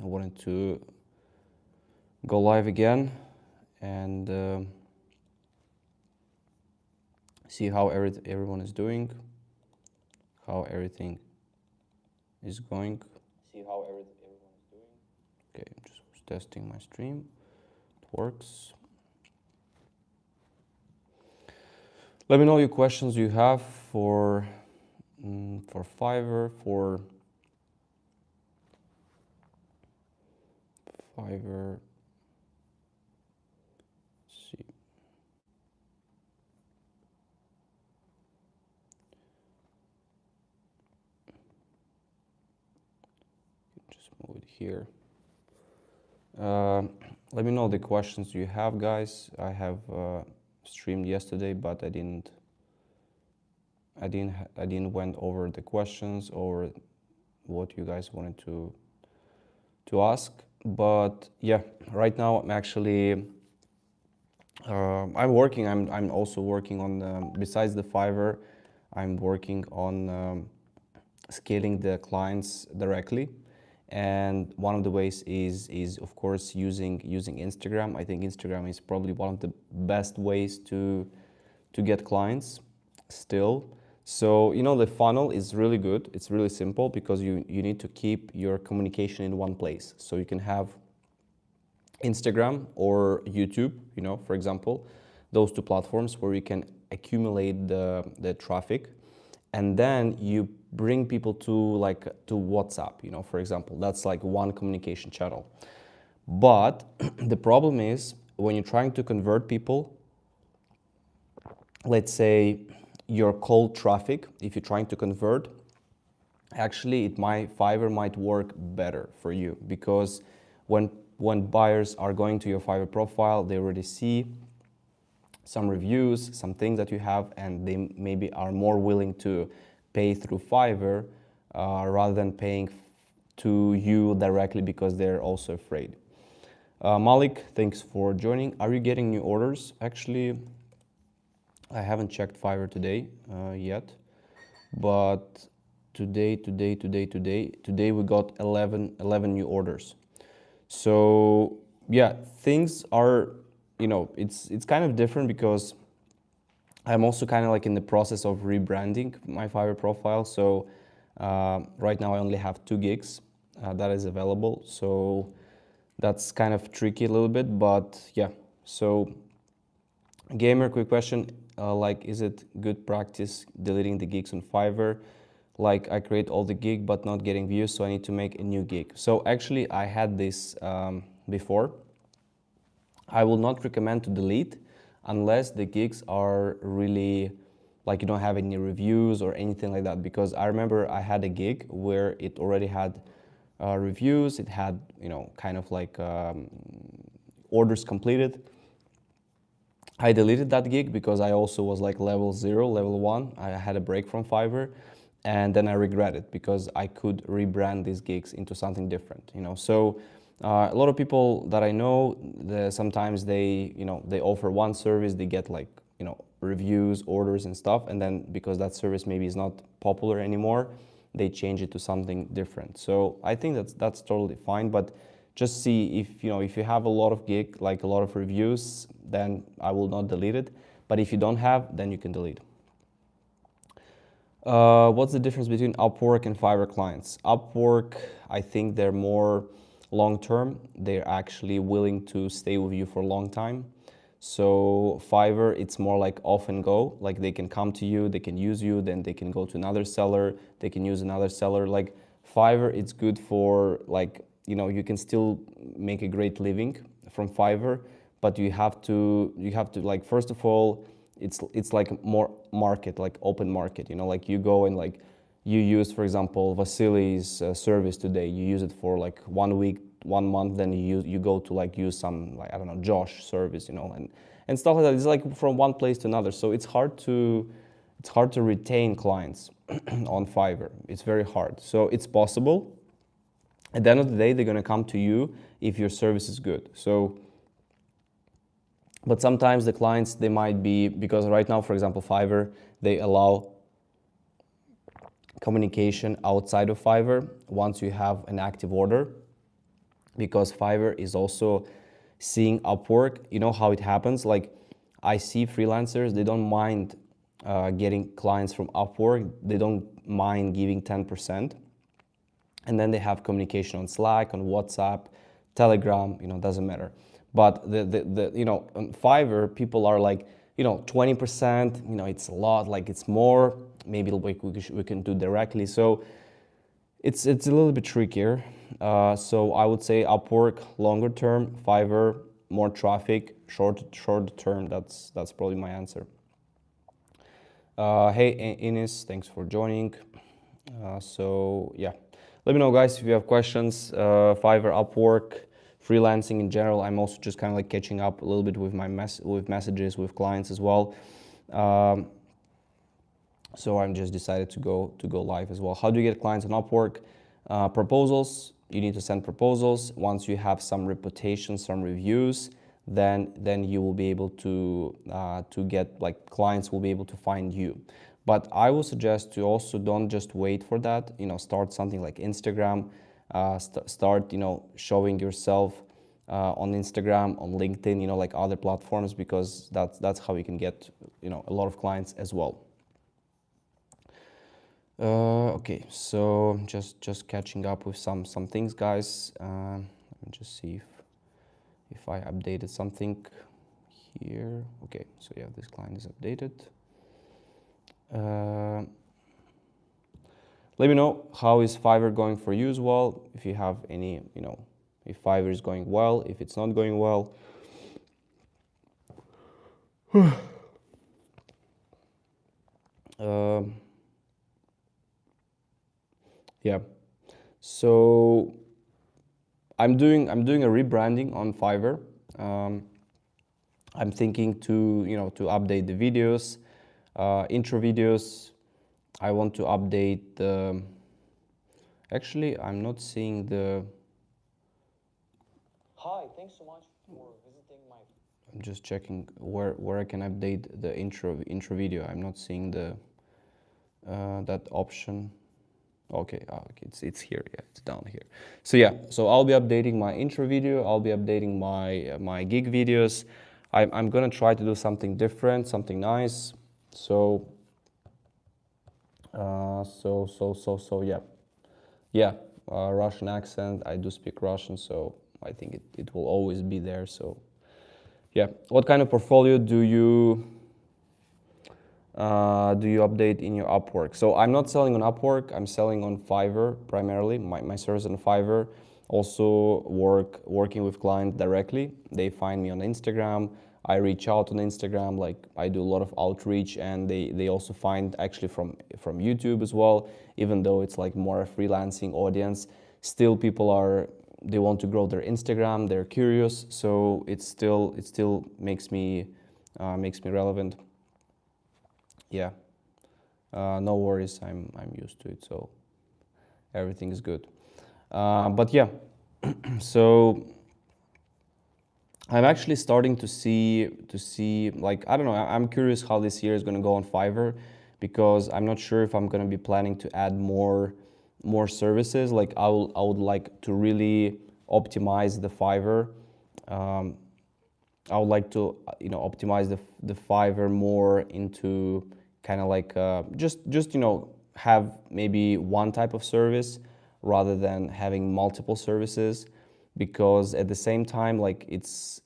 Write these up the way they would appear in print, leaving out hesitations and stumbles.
wanted to go live again and see how everyone is doing, how everything is going. Okay, I'm just testing my stream. It works. Let me know your questions you have for Fiverr, for Fiverr. Let's see. Just move it here. Let me know the questions you have, guys. I have streamed yesterday, but I didn't went over the questions or what you guys wanted to ask. But yeah, right now I'm actually I'm also working on besides the Fiverr, I'm working on scaling the clients directly. And one of the ways is of course using Instagram. I think Instagram is probably one of the best ways to get clients still. So the funnel is really good. It's really simple because you need to keep your communication in one place. So you can have Instagram or YouTube, for example, those two platforms where you can accumulate the traffic, and then you bring people to WhatsApp, for example. That's like one communication channel. But the problem is when you're trying to convert people, let's say your cold traffic, if you're trying to convert, actually Fiverr might work better for you, because when buyers are going to your Fiverr profile, they already see some reviews, some things that you have, and they maybe are more willing to pay through Fiverr rather than paying to you directly because they're also afraid. Malik, thanks for joining. Are you getting new orders? Actually, I haven't checked Fiverr today yet, but today we got 11 new orders. So yeah, things are, it's kind of different because I'm also kind of like in the process of rebranding my Fiverr profile. So right now I only have 2 gigs that is available. So that's kind of tricky a little bit, but yeah. So Gamer, quick question, is it good practice deleting the gigs on Fiverr? Like I create all the gig but not getting views, so I need to make a new gig. So actually I had this before. I will not recommend to delete unless the gigs are really like you don't have any reviews or anything like that, because I remember I had a gig where it already had reviews, it had kind of like orders completed. I deleted that gig because I also was like level 0, level 1. I had a break from Fiverr, and then I regret it because I could rebrand these gigs into something different. So a lot of people that I know, sometimes they offer one service, they get like reviews, orders and stuff, and then because that service maybe is not popular anymore, they change it to something different. So I think that's totally fine, but just see if you have a lot of gig, like a lot of reviews, then I will not delete it. But if you don't have, then you can delete. What's the difference between Upwork and Fiverr clients? Upwork, I think they're more long-term. They're actually willing to stay with you for a long time. So Fiverr, it's more like off and go. Like they can come to you, they can use you, then they can go to another seller, they can use another seller. Like Fiverr, it's good for like, you can still make a great living from Fiverr, but you have to like, first of all, it's like more market, like open market, like you go and like you use, for example, Vasily's service today, you use it for like 1 week, 1 month, then you go to like use some, like, I don't know, Josh service, and stuff like that. It's like from one place to another. So it's hard to retain clients on Fiverr. It's very hard. So it's possible. At the end of the day, they're going to come to you if your service is good. So, but sometimes the clients, they might be, because right now, for example, Fiverr, they allow communication outside of Fiverr once you have an active order. because Fiverr is also seeing Upwork. You know how it happens? Like, I see freelancers, they don't mind getting clients from Upwork, they don't mind giving 10%. And then they have communication on Slack, on WhatsApp, Telegram, doesn't matter. But on Fiverr, people are like, 20%, it's a lot, like it's more, maybe we can do directly. So it's a little bit trickier. So I would say Upwork longer term, Fiverr more traffic, short term. That's probably my answer. Hey Ines, thanks for joining. So yeah, let me know guys if you have questions. Fiverr, Upwork, freelancing in general. I'm also just kind of like catching up a little bit with my messages with clients as well. So I'm just decided to go live as well. How do you get clients on Upwork? Proposals. You need to send proposals. Once you have some reputation, some reviews, then you will be able to get, like, clients will be able to find you. But I would suggest to also don't just wait for that. Start something like Instagram. Start showing yourself on Instagram, on LinkedIn, like other platforms, because that's how you can get a lot of clients as well. Okay, so just catching up with some things, guys. Let me just see if I updated something here. Okay, so yeah, this client is updated. Let me know how is Fiverr going for you as well. If you have any, if Fiverr is going well, if it's not going well. Yeah, so I'm doing a rebranding on Fiverr. I'm thinking to update the videos, intro videos. I want to update the. Actually, I'm not seeing the. Hi, thanks so much for visiting my. I'm just checking where I can update the intro video. I'm not seeing the that option. Okay, it's here. Yeah, it's down here. So yeah, so I'll be updating my intro video. I'll be updating my gig videos. I'm gonna try to do something different, something nice. So yeah, Russian accent. I do speak Russian, so I think it will always be there. So yeah, what kind of portfolio do you update in your Upwork? So I'm not selling on Upwork. I'm selling on Fiverr primarily. My service on Fiverr. Also working with clients directly. They find me on Instagram. I reach out on Instagram. Like, I do a lot of outreach, and they also find actually from YouTube as well. Even though it's like more a freelancing audience, still they want to grow their Instagram. They're curious, so it still makes me relevant. Yeah, no worries. I'm used to it, so everything is good. But yeah, so I'm actually starting to see like, I don't know. I'm curious how this year is going to go on Fiverr, because I'm not sure if I'm going to be planning to add more services. Like, I would like to really optimize the Fiverr. I would like to optimize the Fiverr more into kind of like just have maybe one type of service rather than having multiple services, because at the same time, like, it's,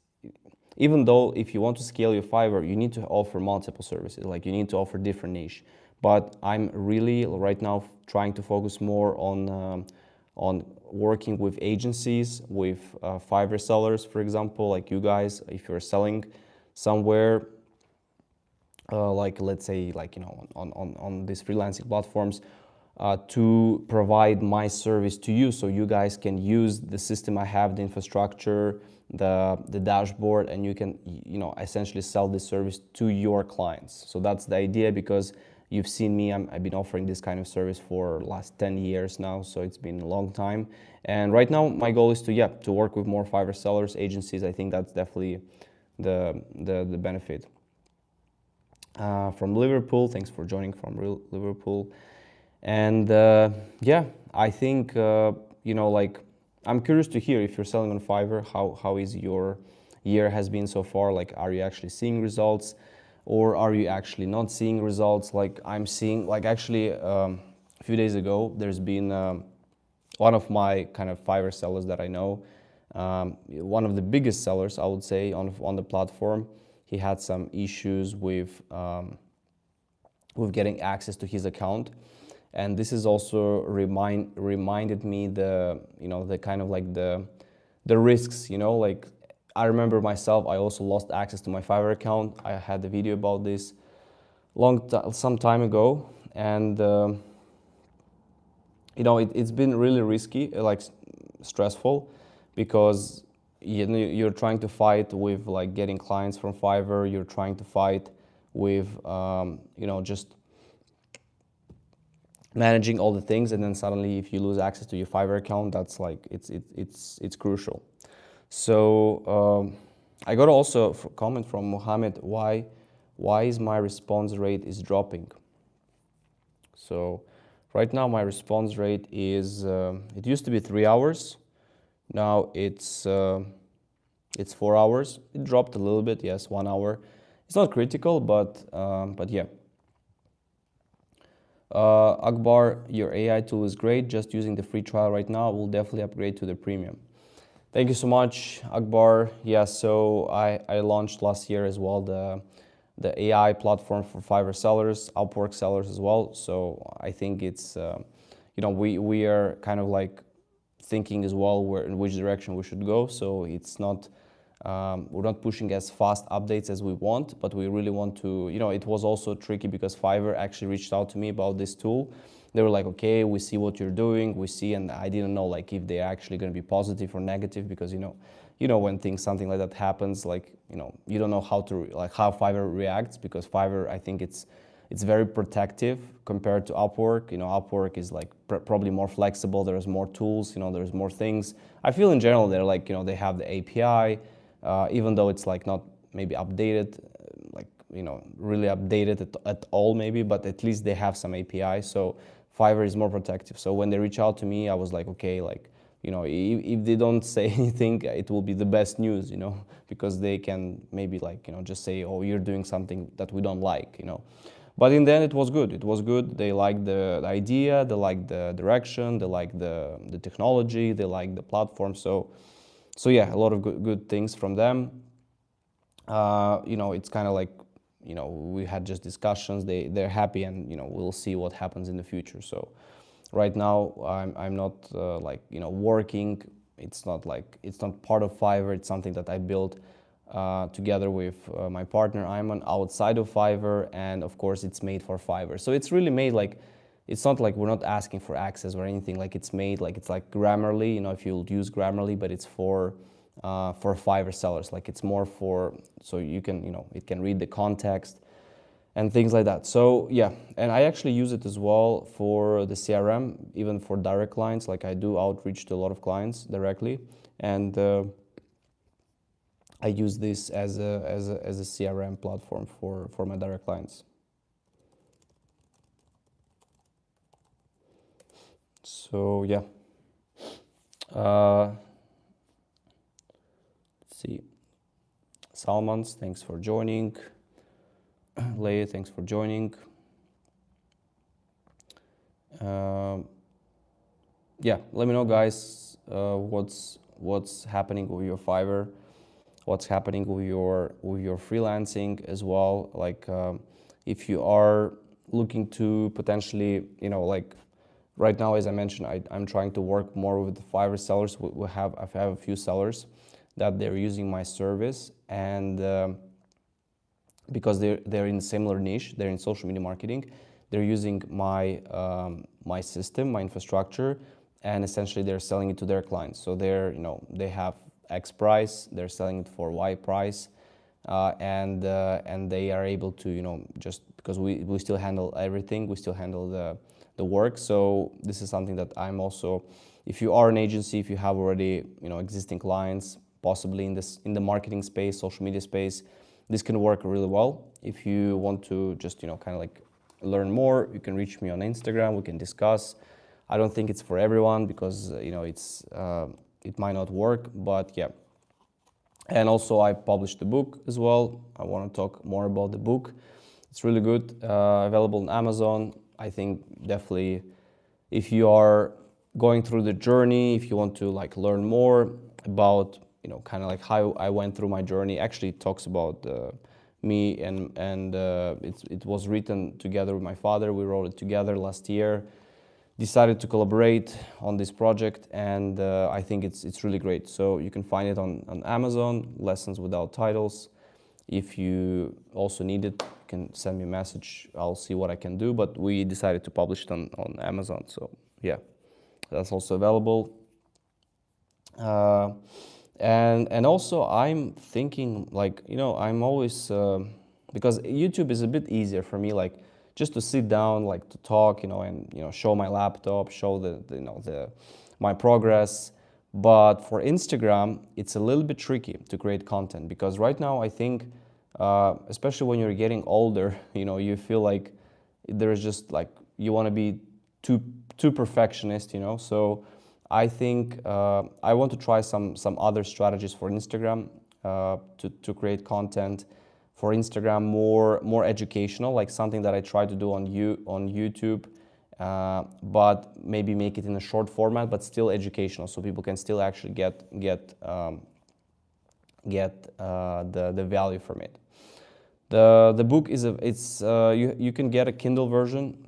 even though if you want to scale your Fiverr, you need to offer multiple services, like you need to offer different niche. But I'm really right now trying to focus more on working with agencies, with Fiverr sellers, for example, like you guys. If you're selling somewhere, like, let's say, like, on these freelancing platforms, to provide my service to you, so you guys can use the system I have, the infrastructure, the dashboard, and you can essentially sell this service to your clients. So that's the idea, because you've seen me, I've been offering this kind of service for last 10 years now, so it's been a long time. And right now my goal is to work with more Fiverr sellers, agencies. I think that's definitely the benefit. From Liverpool, thanks for joining from Liverpool. And yeah, I think like, I'm curious to hear if you're selling on Fiverr, how is your year has been so far? Like, are you actually seeing results, or are you actually not seeing results? Like I'm seeing, like actually a few days ago, there's been one of my kind of Fiverr sellers that I know, one of the biggest sellers, I would say, on the platform. He had some issues with getting access to his account, and this is also reminded me the kind of like the risks, like I remember myself, I also lost access to my Fiverr account. I had a video about this some time ago, and it's been really risky, like stressful, because you're trying to fight with like getting clients from Fiverr. You're trying to fight with just managing all the things, and then suddenly if you lose access to your Fiverr account, that's like it's crucial. So I got also a comment from Mohammed, why is my response rate is dropping? So right now my response rate is it used to be 3 hours. Now it's 4 hours. It dropped a little bit, yes, 1 hour. It's not critical, but yeah. Akbar, your AI tool is great. Just using the free trial right now. We'll definitely upgrade to the premium. Thank you so much, Akbar. Yeah, so I launched last year as well the AI platform for Fiverr sellers, Upwork sellers as well. So I think it's we are kind of like thinking as well in which direction we should go. So it's not we're not pushing as fast updates as we want, but we really want to, it was also tricky because Fiverr actually reached out to me about this tool. They were like, okay, we see what you're doing, we see, and I didn't know like if they're actually going to be positive or negative, because when something like that happens, like you don't know how Fiverr reacts, because Fiverr, I think it's very protective compared to Upwork. Upwork is like probably more flexible. There's more tools. There's more things. I feel in general they're like they have the API, even though it's like not maybe updated, really updated at all maybe, but at least they have some API. So Fiverr is more protective. So when they reach out to me, I was like, okay, if they don't say anything, it will be the best news, because they can maybe just say, oh, you're doing something that we don't like. But in the end, it was good. It was good. They liked the idea, they liked the direction, they liked the technology, they liked the platform. So yeah, a lot of good things from them. It's kind of like, we had just discussions. They're happy, and we'll see what happens in the future. So right now I'm not working. It's not part of Fiverr. It's something that I built together with my partner Ayman outside of Fiverr, and of course it's made for Fiverr. So it's really made it's not like we're not asking for access or anything. Like it's made it's like Grammarly, if you'll use Grammarly, but it's for Fiverr sellers. Like it's more so you can it can read the context and things like that. So yeah, and I actually use it as well for the CRM, even for direct clients. Like I do outreach to a lot of clients directly, and I use this as a CRM platform for my direct clients. So yeah. Let's see. Salmans, thanks for joining. Leia, thanks for joining. Yeah, let me know, guys, what's happening with your Fiverr, what's happening with your freelancing as well. Like if you are looking to potentially, right now, as I mentioned, I'm trying to work more with the Fiverr sellers. I have a few sellers that they're using my service, and because they're in a similar niche, they're in social media marketing, they're using my my system, my infrastructure, and essentially they're selling it to their clients. So they have X price, they're selling it for Y price, and they are able to just because we still handle everything, we still handle the work. So this is something that I'm also, if you are an agency, if you have already existing clients, possibly in the marketing space, social media space, this can work really well. If you want to just kind of like learn more, you can reach me on Instagram. We can discuss. I don't think it's for everyone because it's it might not work, but yeah. And also I published the book as well. I want to talk more about the book. It's really good, available on Amazon. I think definitely if you are going through the journey, if you want to like learn more about, kind of like how I went through my journey, actually it talks about me and it was written together with my father. We wrote it together last year. Decided to collaborate on this project, and I think it's really great. So you can find it on Amazon, Lessons Without Titles. If you also need it, you can send me a message. I'll see what I can do, but we decided to publish it on Amazon. So yeah, that's also available. And also I'm thinking like, I'm always, because YouTube is a bit easier for me, like just to sit down, like to talk, and show my laptop, show my progress. But for Instagram, it's a little bit tricky to create content, because right now I think, especially when you're getting older, you feel like there's just like you want to be too perfectionist, So I think I want to try some other strategies for Instagram to create content for Instagram, more educational, like something that I try to do on YouTube, but maybe make it in a short format, but still educational, so people can still actually get the value from it. The book is you can get a Kindle version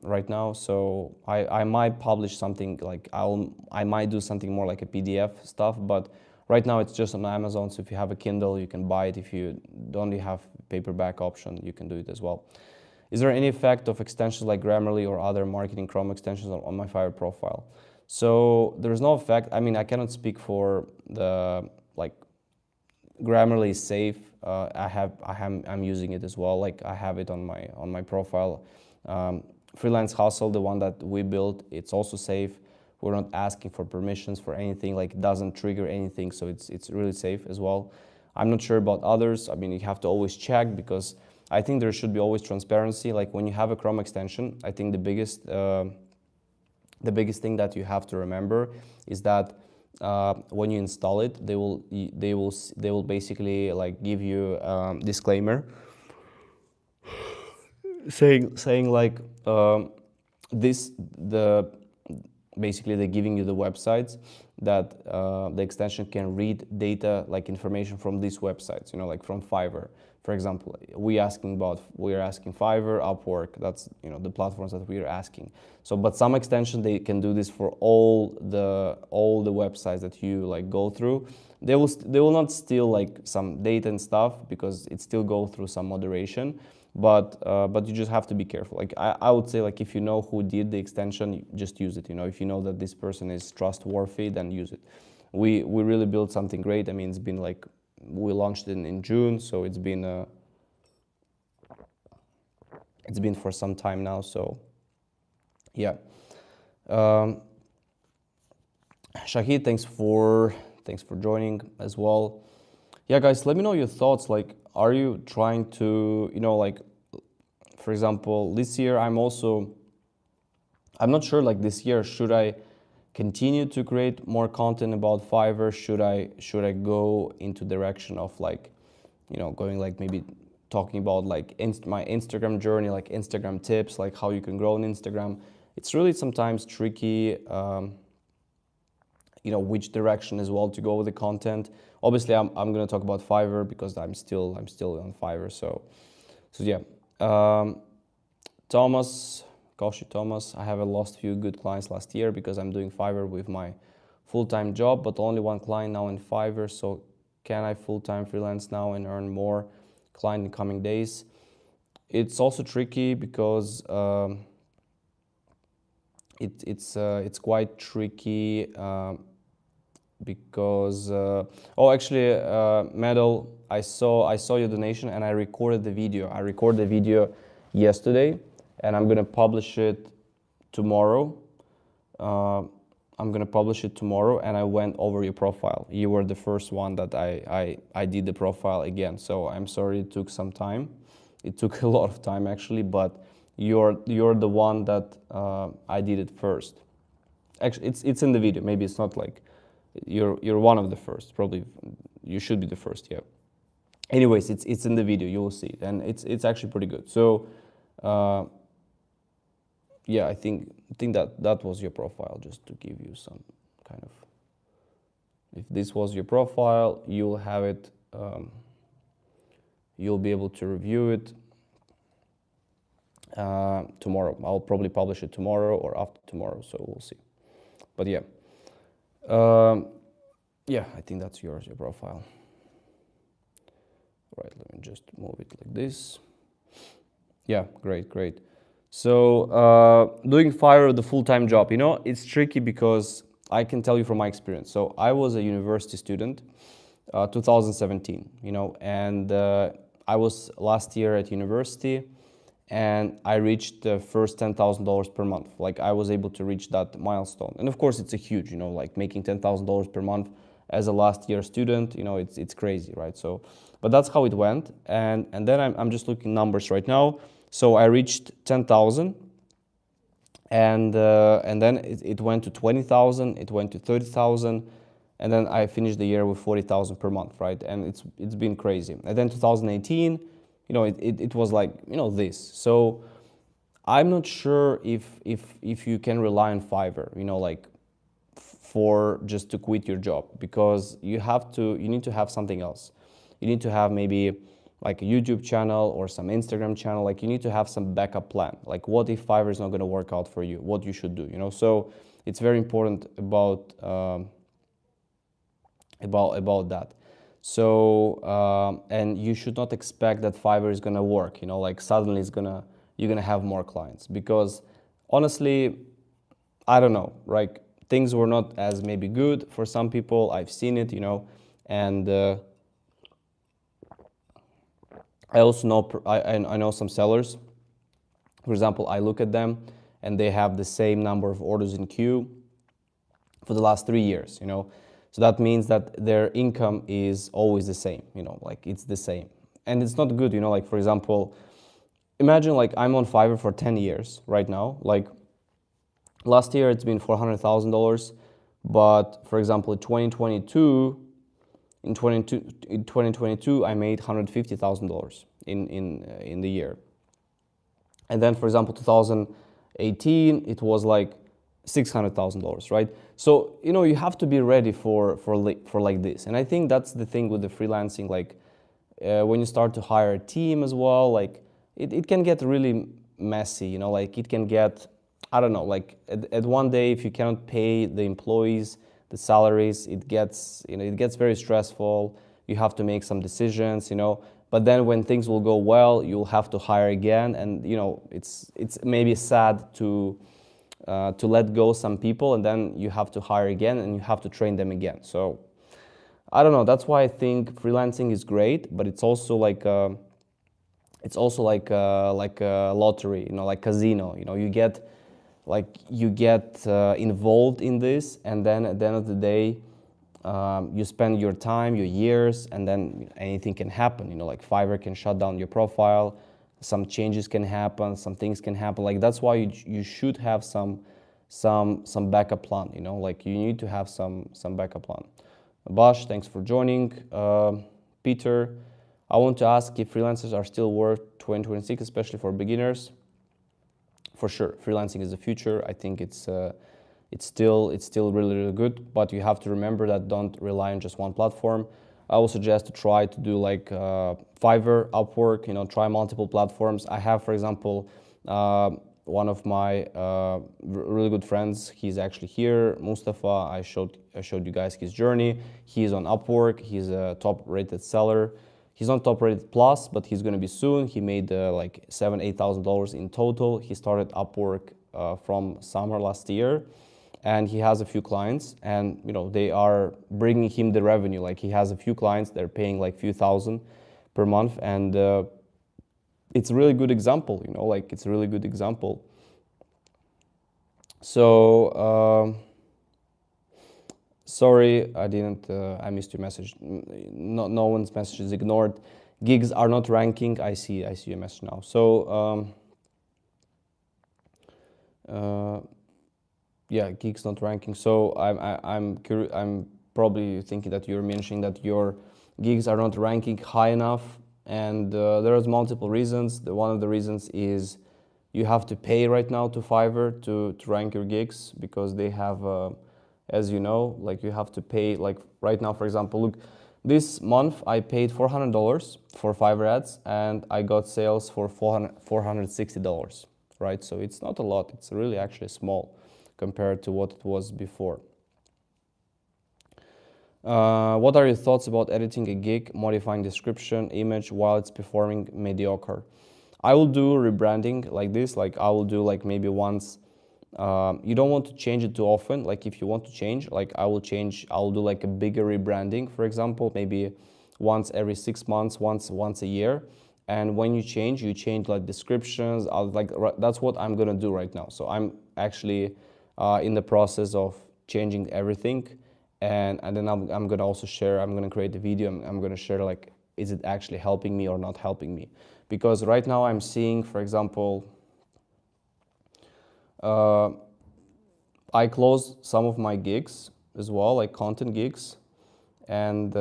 right now, so I might publish something like I might do something more like a PDF stuff, but right now it's just on Amazon. So if you have a Kindle, you can buy it. If you only have paperback option, you can do it as well. Is there any effect of extensions like Grammarly or other marketing Chrome extensions on my Fiverr profile? So there's no effect. I mean, I cannot speak for the like. Grammarly is safe. I'm using it as well. Like I have it on my profile. Freelance Hustle, the one that we built, it's also safe. We're not asking for permissions for anything. Like it doesn't trigger anything, so it's really safe as well. I'm not sure about others. I mean, you have to always check, because I think there should be always transparency. Like when you have a Chrome extension, I think the biggest thing that you have to remember is that when you install it, they will basically like give you disclaimer saying like basically they're giving you the websites that the extension can read data, like information from these websites, like from Fiverr. For example, we are asking Fiverr, Upwork, that's the platforms that we are asking. So, but some extension, they can do this for all the websites that you like go through. They will not steal like some data and stuff, because it still go through some moderation. But you just have to be careful. Like I would say, like if you know who did the extension, just use it. If you know that this person is trustworthy, then use it. We really built something great. I mean, it's been like, we launched it in June, so it's been for some time now. So yeah. Shahid, thanks for joining as well. Yeah, guys, let me know your thoughts. Like, are you trying to, like, for example, this year I'm not sure, like this year, should I continue to create more content about Fiverr? Should I go into direction of like, going like maybe talking about like my Instagram journey, like Instagram tips, like how you can grow on Instagram? It's really sometimes tricky, which direction as well to go with the content. Obviously, I'm going to talk about Fiverr because I'm still on Fiverr. So yeah. Thomas, I have lost a few good clients last year because I'm doing Fiverr with my full-time job, but only one client now in Fiverr. So can I full-time freelance now and earn more client in coming days? It's also tricky because it's quite tricky because Medal, I saw your donation and I recorded the video. I recorded the video yesterday, and I'm gonna publish it tomorrow. And I went over your profile. You were the first one that I did the profile again. So I'm sorry it took some time. It took a lot of time actually, but you're the one that I did it first. Actually, it's in the video. Maybe it's not like You're one of the first. Probably you should be the first. Yeah. Anyways, it's in the video. You will see it, and it's actually pretty good. So, yeah, I think that was your profile. Just to give you some kind of. If this was your profile, you'll have it. You'll be able to review it tomorrow. I'll probably publish it tomorrow or after tomorrow, so we'll see. But yeah, yeah, I think that's your profile. Right, let me just move it like this. Yeah, great. So doing Fiverr the full-time job, it's tricky because I can tell you from my experience. So I was a university student, 2017, and I was last year at university, and I reached the first $10,000 per month. Like I was able to reach that milestone, and of course it's a huge, like making $10,000 per month as a last year student, it's crazy, right? So, but that's how it went, and then I'm just looking numbers right now. So I reached 10,000, and then it went to 20,000, it went to 30,000, and then I finished the year with 40,000 per month, right? And it's been crazy. And then 2018, it was like this. So I'm not sure if you can rely on Fiverr, like for just to quit your job, because you need to have something else. You need to have maybe like a YouTube channel or some Instagram channel. Like you need to have some backup plan. Like what if Fiverr is not going to work out for you? What you should do, So it's very important about that. So and you should not expect that Fiverr is going to work. Like suddenly you're gonna have more clients, because honestly, I don't know. Like things were not as maybe good for some people. I've seen it, and I also know I know some sellers. For example, I look at them and they have the same number of orders in queue for the last 3 years, So that means that their income is always the same, like it's the same. And it's not good, like for example, imagine like I'm on Fiverr for 10 years right now. Like last year it's been $400,000, but for example, in 2022 I made $150,000 in the year. And then for example 2018 it was like $600,000, right? So you have to be ready for like this. And I think that's the thing with the freelancing. Like when you start to hire a team as well, like it can get really messy. Like it can get, I don't know, like at one day if you cannot pay the employees the salaries, it gets very stressful. You have to make some decisions, But then when things will go well, you'll have to hire again, and it's maybe sad to let go some people, and then you have to hire again, and you have to train them again. So I don't know. That's why I think freelancing is great, but it's also like a lottery, like casino. You get involved in this, and then at the end of the day, you spend your time, your years, and then anything can happen. Like Fiverr can shut down your profile, some changes can happen, some things can happen. Like that's why you should have some backup plan. Like you need to have some backup plan. Bash, thanks for joining. Peter, I want to ask if freelancers are still worth 2026, especially for beginners. For sure, freelancing is the future. I think it's still really good, but you have to remember that don't rely on just one platform. I would suggest to try to do like Fiverr, Upwork, try multiple platforms. I have, for example, one of my really good friends, he's actually here, Mustafa. I showed you guys his journey. He's on Upwork, he's a top rated seller. He's not top rated plus, but he's gonna be soon. He made like $7,000-8,000 in total. He started Upwork from summer last year, and he has a few clients, and they are bringing him the revenue. Like he has a few clients, they're paying like few thousand per month, and it's a really good example. Like it's a really good example. So sorry, I missed your message. No one's message is ignored. Gigs are not ranking. I see your message now. So yeah, gigs not ranking. So I'm probably you're thinking that you're mentioning that your gigs are not ranking high enough, and there's multiple reasons. One of the reasons is you have to pay right now to Fiverr to rank your gigs, because they have, as you know, like you have to pay, like right now, for example, look, this month I paid $400 for Fiverr ads and I got sales for $460, right? So it's not a lot, it's really actually small compared to what it was before. What are your thoughts about editing a gig, modifying description, image while it's performing mediocre? I will do rebranding like this, like I will do like maybe once. You don't want to change it too often. Like if you want to change, like I'll do like a bigger rebranding, for example, maybe once every 6 months, once a year. And when you change like descriptions. That's what I'm gonna do right now. So I'm actually in the process of changing everything. And then I'm gonna also share, I'm gonna create a video, I'm gonna share like, is it actually helping me or not helping me? Because right now I'm seeing, for example, I closed some of my gigs as well, like content gigs, and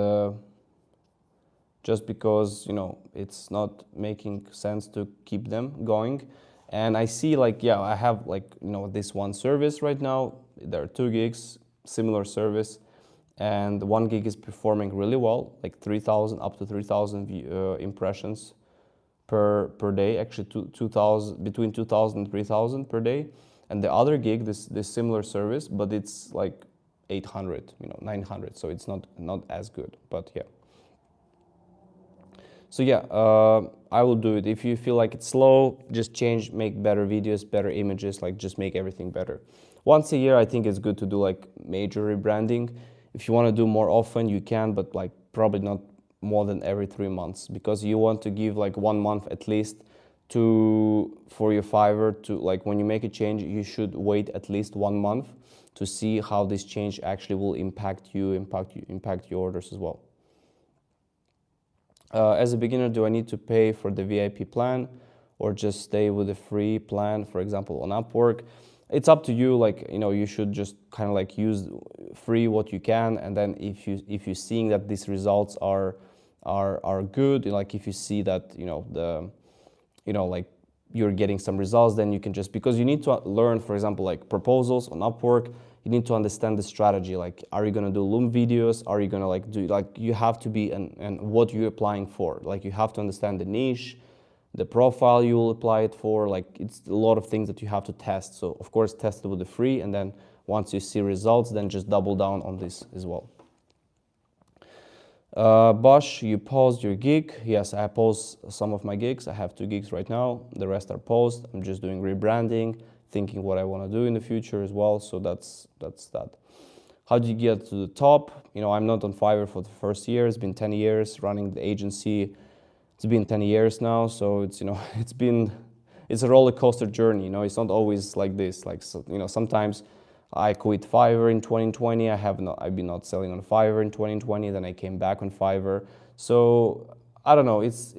just because, you know, it's not making sense to keep them going. And I see like, yeah, I have like, you know, this one service right now, there are 2 gigs, similar service, and 1 gig is performing really well, like 3,000 up to 3,000 impressions per day, actually 2,000, between 2,000 and 3,000 per day. And the other gig, this similar service, but it's like 800, you know, 900, so it's not as good, but yeah. So yeah, I will do it. If you feel like it's slow, just change, make better videos, better images, like just make everything better. Once a year, I think it's good to do like major rebranding. If you want to do more often, you can, but like probably not more than every 3 months, because you want to give like 1 month at least for your Fiverr to, like, when you make a change, you should wait at least 1 month to see how this change actually will impact your orders as well. As a beginner, do I need to pay for the VIP plan or just stay with the free plan, for example, on Upwork? It's up to you. Like, you know, you should just kind of like use free what you can, and then if you're seeing that these results are good, like if you see that, you know, like you're getting some results, then you can just, because you need to learn, for example, like proposals on Upwork, you need to understand the strategy. Like, are you gonna do Loom videos? Are you gonna like do, like, you have to be, and what you're applying for. Like, you have to understand the niche, the profile you will apply it for. Like, it's a lot of things that you have to test. So of course, test it with the free, and then once you see results, then just double down on this as well. Bosch, you paused your gig. Yes, I paused some of my gigs. I have 2 gigs right now. The rest are paused. I'm just doing rebranding, thinking what I want to do in the future as well. So that's that. How did you get to the top? You know, I'm not on Fiverr for the first year. It's been 10 years running the agency. It's been 10 years now. So it's, you know, it's a roller coaster journey. You know, it's not always like this. Like, so, you know, sometimes I quit Fiverr in 2020. I've been not selling on Fiverr in 2020. Then I came back on Fiverr. So I don't know. It's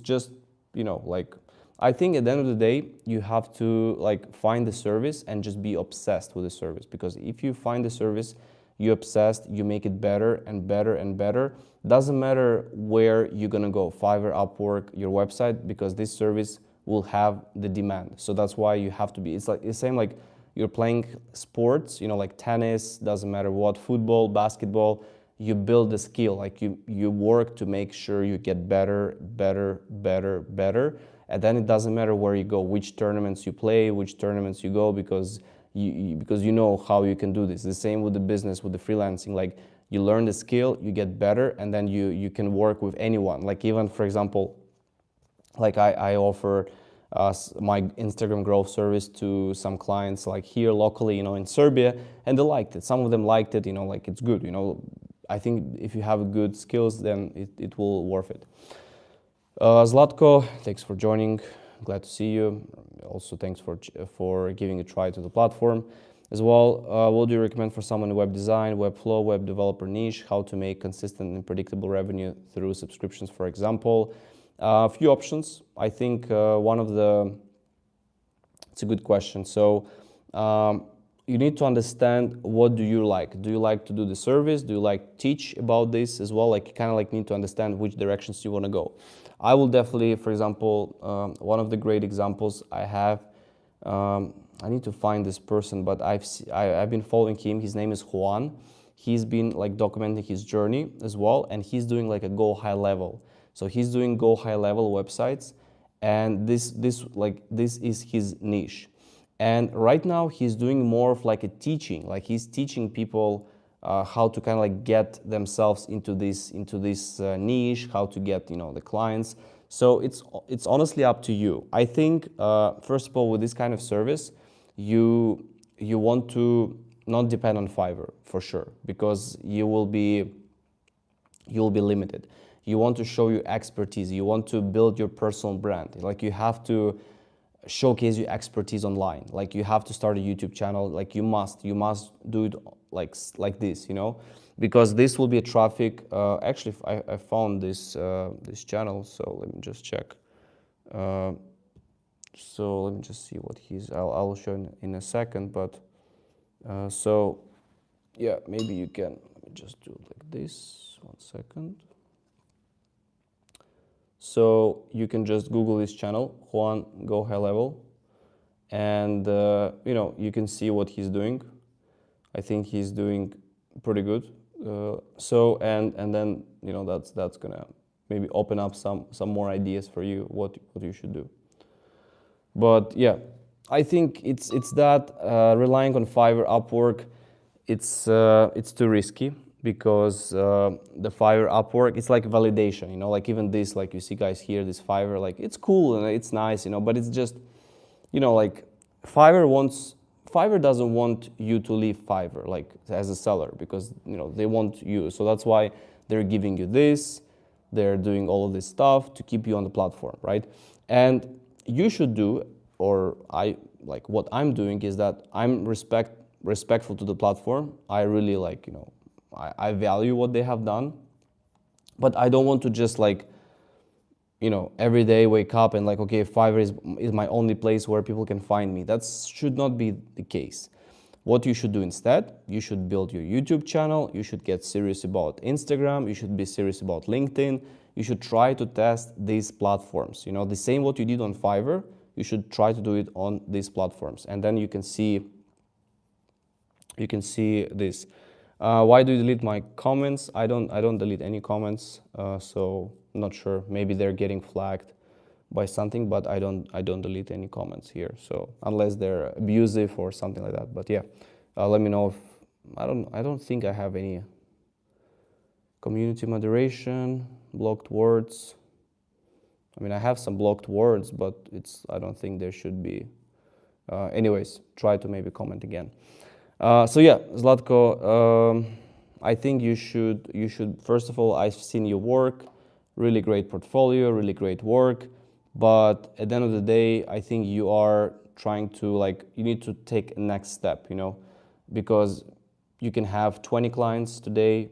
just, you know, like, I think at the end of the day, you have to like find the service and just be obsessed with the service. Because if you find the service, you're obsessed, you make it better and better and better. Doesn't matter where you're gonna go, Fiverr, Upwork, your website, because this service will have the demand. So that's why you have to be. It's like it's same like you're playing sports, you know, like tennis, doesn't matter what, football, basketball. You build the skill, like you work to make sure you get better, and then it doesn't matter where you go, which tournaments you play, which tournaments you go, because you know how you can do this. The same with the business, with the freelancing. Like, you learn the skill, you get better, and then you can work with anyone. Like, even, for example, like I offer my Instagram growth service to some clients, like here locally, you know, in Serbia, and they liked it. Some of them liked it, you know, like, it's good, you know. I think if you have good skills, then it will worth it. Zlatko, thanks for joining. Glad to see you. Also, thanks for giving a try to the platform as well. What do you recommend for someone in web design, web flow, web developer niche? How to make consistent and predictable revenue through subscriptions, for example? A few options. I think it's a good question. So you need to understand what do you like. Do you like to do the service? Do you like teach about this as well? Like you kind of like need to understand which directions you want to go. I will definitely, for example, one of the great examples I have, I need to find this person, but I've been following him. His name is Juan. He's been like documenting his journey as well, and he's doing like a go high level. So he's doing go high level websites, and this is his niche. And right now he's doing more of like a teaching, like he's teaching people how to kind of like get themselves into this niche, how to get the clients. So it's honestly up to you. I think first of all, with this kind of service, you want to not depend on Fiverr for sure, because you will be limited. You want to show your expertise. You want to build your personal brand. Like you have to showcase your expertise online. Like you have to start a YouTube channel. Like you must do it like this, because this will be a traffic. Actually, I found this channel, so let me just check. So let me just see what I'll show in a second, but so yeah, maybe you can, let me just do it like this, 1 second. So you can just Google this channel, Juan Go High Level, and you can see what he's doing. I think he's doing pretty good. So and then that's gonna maybe open up some more ideas for you what you should do. But yeah, I think it's that relying on Fiverr, Upwork, it's too risky, because the Fiverr, Upwork, it's like validation, like even this, like you see guys here, this Fiverr, like it's cool and it's nice, but it's just, like Fiverr doesn't want you to leave Fiverr, like as a seller, because they want you. So that's why they're giving you this, they're doing all of this stuff to keep you on the platform, right? And you should do, or what I'm doing is that I'm respectful to the platform. I really I value what they have done, but I don't want to just every day wake up and okay, Fiverr is my only place where people can find me. That should not be the case. What you should do instead, you should build your YouTube channel, you should get serious about Instagram, you should be serious about LinkedIn, you should try to test these platforms. The same what you did on Fiverr, you should try to do it on these platforms, and then you can see this. Why do you delete my comments? I don't delete any comments, so I'm not sure. Maybe they're getting flagged by something, but I don't delete any comments here. So unless they're abusive or something like that. But yeah, let me know if I don't think I have any community moderation, blocked words. I mean, I have some blocked words, but I don't think there should be. Anyways, try to maybe comment again. So yeah, Zlatko, I think you should first of all, I've seen your work, really great portfolio, really great work, but at the end of the day, I think you are trying to you need to take a next step, because you can have 20 clients today,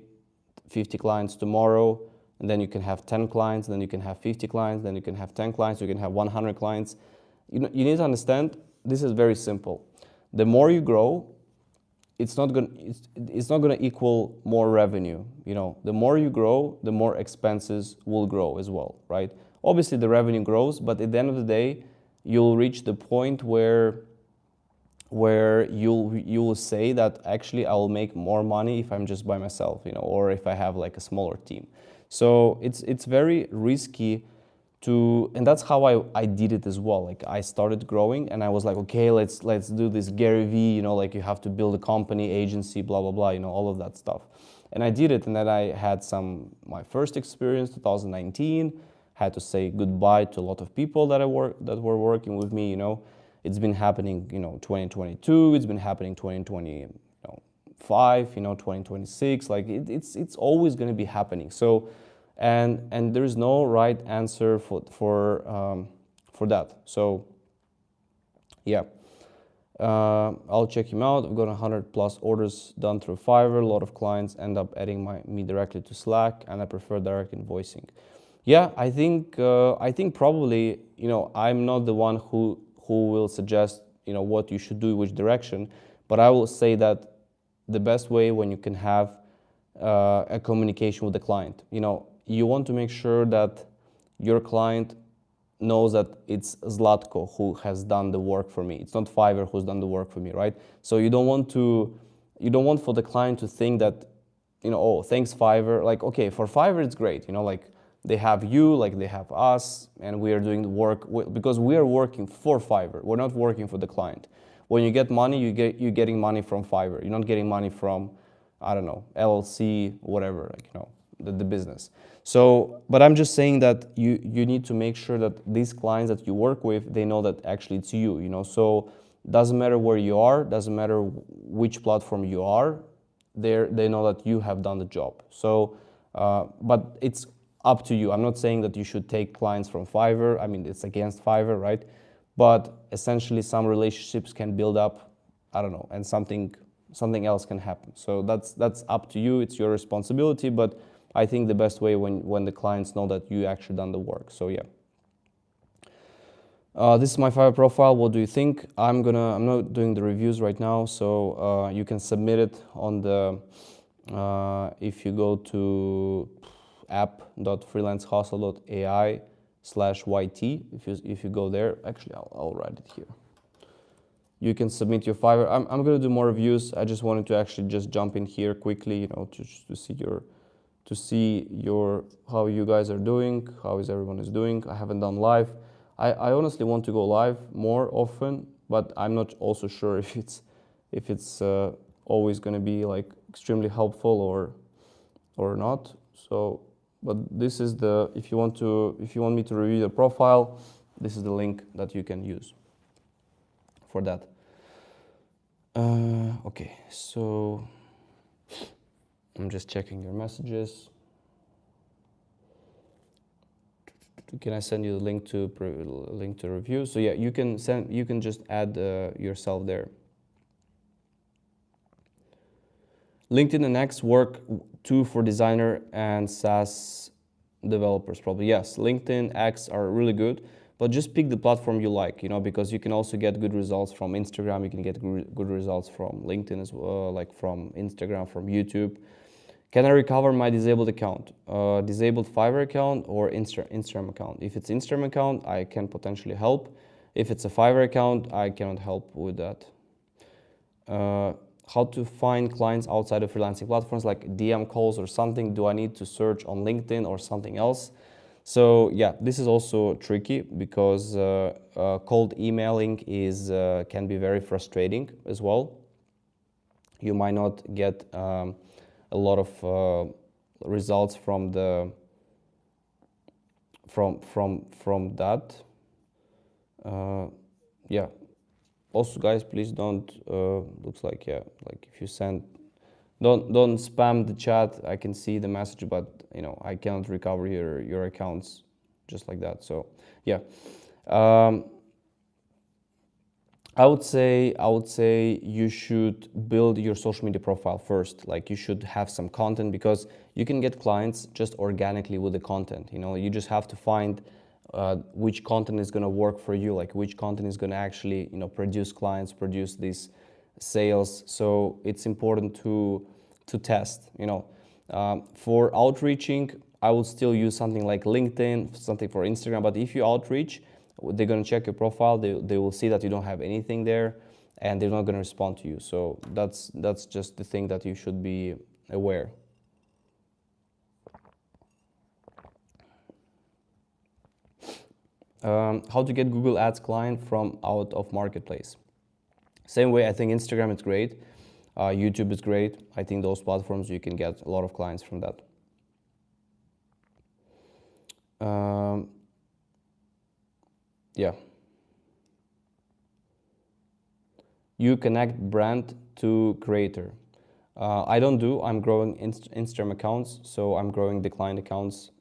50 clients tomorrow, and then you can have 10 clients, then you can have 50 clients, then you can have 10 clients, you can have 100 clients. You need to understand, this is very simple. The more you grow, it's not gonna equal more revenue. The more you grow, the more expenses will grow as well, right? Obviously the revenue grows, but at the end of the day, you'll reach the point where you will say that actually I will make more money if I'm just by myself, or if I have a smaller team. So it's very risky and that's how I did it as well. I started growing and I was like, okay, let's do this Gary V, you have to build a company, agency, blah, blah, blah, all of that stuff. And I did it, and then I had my first experience, 2019, had to say goodbye to a lot of people that were working with me, It's been happening, 2022, it's been happening 2025, 2026, it's always gonna be happening. So, and there is no right answer for that. So yeah, I'll check him out. I've got 100+ orders done through Fiverr. A lot of clients end up adding me directly to Slack, and I prefer direct invoicing. Yeah, I think probably I'm not the one who will suggest what you should do, which direction. But I will say that the best way when you can have a communication with the client, you want to make sure that your client knows that it's Zlatko who has done the work for me. It's not Fiverr who's done the work for me, right? So you don't want for the client to think that, oh, thanks Fiverr. Like, okay, for Fiverr it's great, like they have you, like they have us, and we are doing the work because we are working for Fiverr. We're not working for the client. When you get money, you're getting money from Fiverr. You're not getting money from, I don't know, LLC, whatever, like, the business. So, but I'm just saying that you need to make sure that these clients that you work with, they know that actually it's you, So doesn't matter where you are, doesn't matter which platform you are, they know that you have done the job. So, but it's up to you. I'm not saying that you should take clients from Fiverr. I mean, it's against Fiverr, right? But essentially some relationships can build up, I don't know, and something else can happen. So that's up to you. It's your responsibility, but I think the best way when the clients know that you actually done the work. So yeah. This is my Fiverr profile. What do you think? I'm not doing the reviews right now, so you can submit it on the, if you go to app.freelancehustle.ai/YT, if you go there, actually I'll write it here. You can submit your Fiverr. I'm gonna do more reviews. I just wanted to actually just jump in here quickly, to see how you guys are doing, how is everyone is doing. I haven't done live. I honestly want to go live more often, but I'm not also sure if it's always going to be like extremely helpful or not. So, but this is if you want me to review the profile, this is the link that you can use for that. Okay, so I'm just checking your messages. Can I send you the link to review? So yeah, you can just add yourself there. LinkedIn and X work too for designer and SaaS developers probably. Yes, LinkedIn, X are really good, but just pick the platform you like, because you can also get good results from Instagram. You can get good results from LinkedIn as well, like from Instagram, from YouTube. Can I recover my disabled account? Disabled Fiverr account or Instagram account? If it's Instagram account, I can potentially help. If it's a Fiverr account, I cannot help with that. How to find clients outside of freelancing platforms like DM calls or something? Do I need to search on LinkedIn or something else? So yeah, this is also tricky because cold emailing can be very frustrating as well. You might not get a lot of results from that. Yeah. Also, guys, please don't. Looks like like if you send, don't spam the chat. I can see the message, but I cannot recover your accounts just like that. So yeah. I would say you should build your social media profile first. Like you should have some content because you can get clients just organically with the content. You just have to find which content is going to work for you, like which content is going to actually produce clients, produce these sales. So it's important to test. For outreaching, I would still use something like LinkedIn, something for Instagram. But if you outreach, they're going to check your profile. They will see that you don't have anything there, and they're not going to respond to you. So that's just the thing that you should be aware. How to get Google Ads client from out of marketplace? Same way, I think Instagram is great. YouTube is great. I think those platforms you can get a lot of clients from that. Yeah. You connect brand to creator. I don't do. I'm growing Instagram accounts, so I'm growing the client accounts.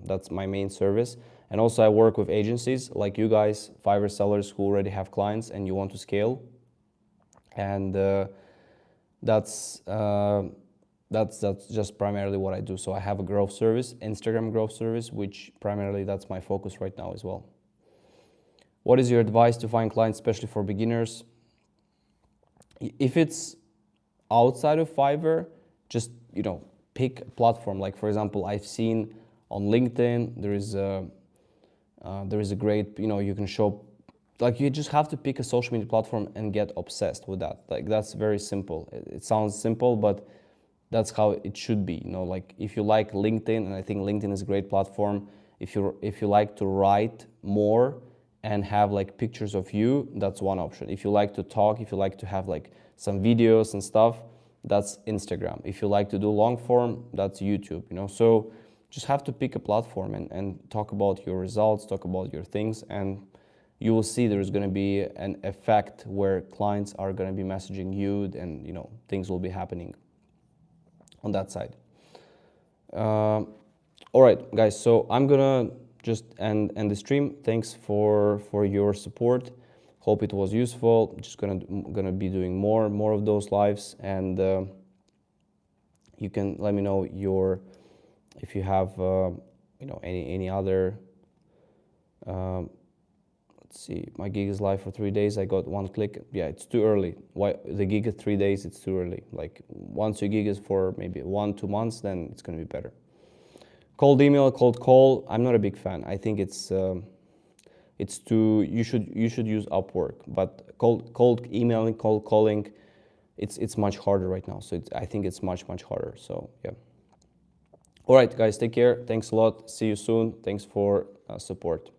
That's my main service. And also I work with agencies like you guys, Fiverr sellers who already have clients and you want to scale. And that's just primarily what I do. So I have a growth service, Instagram growth service, which primarily that's my focus right now as well. What is your advice to find clients, especially for beginners? If it's outside of Fiverr, just pick a platform. Like for example, I've seen on LinkedIn there is a great, you can show, like you just have to pick a social media platform and get obsessed with that. Like that's very simple. It sounds simple, but that's how it should be. Like if you like LinkedIn, and I think LinkedIn is a great platform. If you like to write more and have like pictures of you, that's one option. If you like to talk, if you like to have like some videos and stuff, that's Instagram. If you like to do long form, that's YouTube. So just have to pick a platform and talk about your results, talk about your things, and you will see there's going to be an effect where clients are going to be messaging you, and things will be happening on that side. All right, guys, so I'm gonna just end the stream. Thanks for your support. Hope it was useful. Just gonna be doing more of those lives, and you can let me know if you have any other. Let's see, my gig is live for 3 days. I got 1 click. Yeah, it's too early. Why the gig at 3 days? It's too early. Like once your gig is for maybe 1-2 months, then it's gonna be better. Cold email, cold call. I'm not a big fan. I think it's too. You should use Upwork, but cold emailing, cold calling, it's much harder right now. So I think it's much harder. So yeah. All right, guys, take care. Thanks a lot. See you soon. Thanks for support.